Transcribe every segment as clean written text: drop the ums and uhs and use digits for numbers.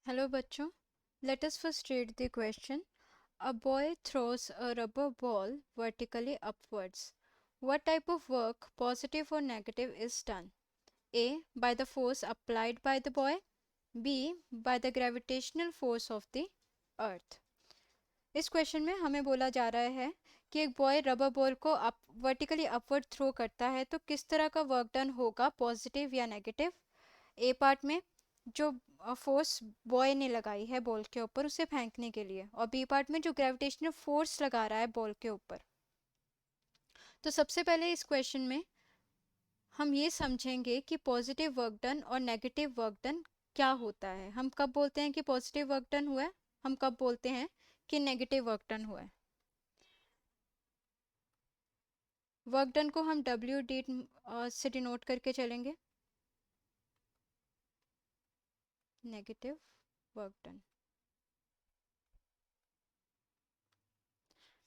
Hello बच्चों, let us first read the question. A boy throws a rubber ball vertically upwards. What type of work, positive or negative, is done? A. By the force applied by the boy. B. By the gravitational force of the earth. इस question में हमें बोला जा रहा है कि एक boy rubber ball को वर्टिकली अपवर्ड थ्रो करता है तो किस तरह का वर्क डन होगा, पॉजिटिव या नेगेटिव. ए पार्ट में जो फोर्स बॉय ने लगाई है बॉल के ऊपर उसे फेंकने के लिए, और बी पार्ट में जो ग्रेविटेशनल फोर्स लगा रहा है बॉल के ऊपर. तो सबसे पहले इस क्वेश्चन में हम ये समझेंगे कि पॉजिटिव वर्क डन और नेगेटिव वर्क डन क्या होता है. हम कब बोलते हैं कि पॉजिटिव वर्क डन हुआ है, हम कब बोलते हैं कि नेगेटिव वर्क डन हुआ है. वर्क डन को हम डब्ल्यू डी से डिनोट करके चलेंगे. नेगेटिव वर्क डन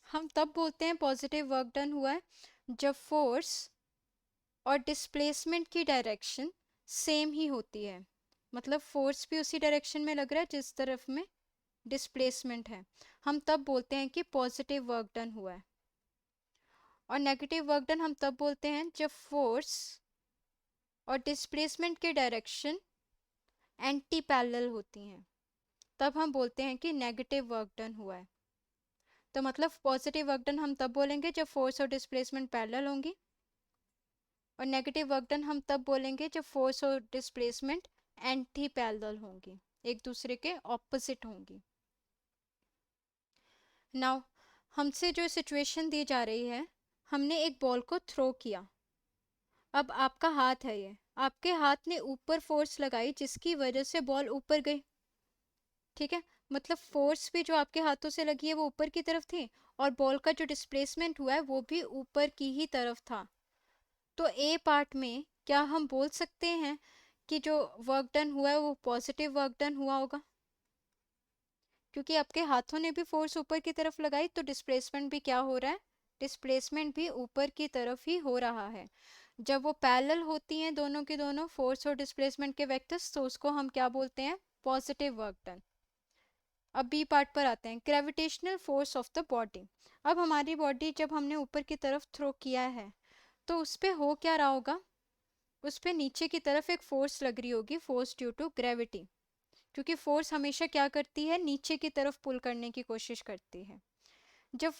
हम तब बोलते हैं पॉजिटिव वर्क डन हुआ है जब फोर्स और डिस्प्लेसमेंट की डायरेक्शन सेम ही होती है. मतलब फोर्स भी उसी डायरेक्शन में लग रहा है जिस तरफ में डिस्प्लेसमेंट है. हम तब बोलते हैं कि पॉजिटिव वर्क डन हुआ है. और नेगेटिव वर्क डन हम तब बोलते हैं जब फोर्स और डिस्प्लेसमेंट की डायरेक्शन एंटी पैरेलल होती हैं, तब हम बोलते हैं कि नेगेटिव वर्क डन हुआ है. तो मतलब पॉजिटिव वर्क डन हम तब बोलेंगे जब फोर्स और डिस्प्लेसमेंट पैरेलल होंगी, और नेगेटिव वर्क डन हम तब बोलेंगे जब फोर्स और डिस्प्लेसमेंट एंटी पैरेलल होंगी, एक दूसरे के ऑपोजिट होंगी. नाउ हमसे जो सिचुएशन दी जा रही है, हमने एक बॉल को थ्रो किया. अब आपका हाथ है, ये आपके हाथ ने ऊपर फोर्स लगाई जिसकी वजह से बॉल ऊपर गई. ठीक है, मतलब फोर्स भी जो आपके हाथों से लगी है वो ऊपर की तरफ थी, और बॉल का जो डिस्प्लेसमेंट हुआ है वो भी ऊपर की ही तरफ था. तो ए पार्ट में क्या हम बोल सकते हैं कि जो वर्क डन हुआ है वो पॉजिटिव वर्क डन हुआ होगा, क्योंकि आपके हाथों ने भी फोर्स ऊपर की तरफ लगाई, तो डिस्प्लेसमेंट भी क्या हो रहा है, डिस्प्लेसमेंट भी ऊपर की तरफ ही हो रहा है. जब वो पैरेलल होती हैं दोनों की दोनों, फोर्स और डिस्प्लेसमेंट के वेक्टर्स, तो उसको हम क्या बोलते हैं, पॉजिटिव वर्क डन. अब बी पार्ट पर आते हैं, gravitational force of the body. अब हमारी बॉडी जब हमने ऊपर की तरफ थ्रो किया है तो उस पर हो क्या रहा होगा, उस पर नीचे की तरफ एक फोर्स लग रही होगी, फोर्स ड्यू टू ग्रेविटी. क्योंकि फोर्स हमेशा क्या करती है, नीचे की तरफ पुल करने की कोशिश करती है. जब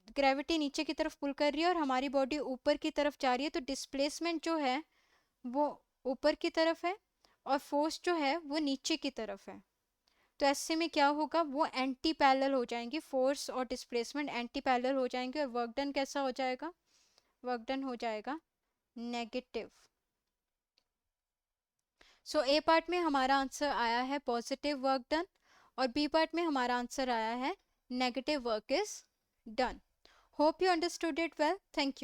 ग्रेविटी नीचे की तरफ पुल कर रही है और हमारी बॉडी ऊपर की तरफ जा रही है, तो डिस्प्लेसमेंट जो है वो ऊपर की तरफ है और फोर्स जो है वो नीचे की तरफ है. तो ऐसे में क्या होगा, वो एंटी पैरेलल हो जाएंगी, फोर्स और डिस्प्लेसमेंट एंटी पैरेलल हो जाएंगे, और वर्क डन कैसा हो जाएगा, वर्क डन हो जाएगा नेगेटिव. सो ए पार्ट में हमारा आंसर आया है पॉजिटिव वर्क डन, और बी पार्ट में हमारा आंसर आया है negative work is done. Hope you understood it well. Thank you.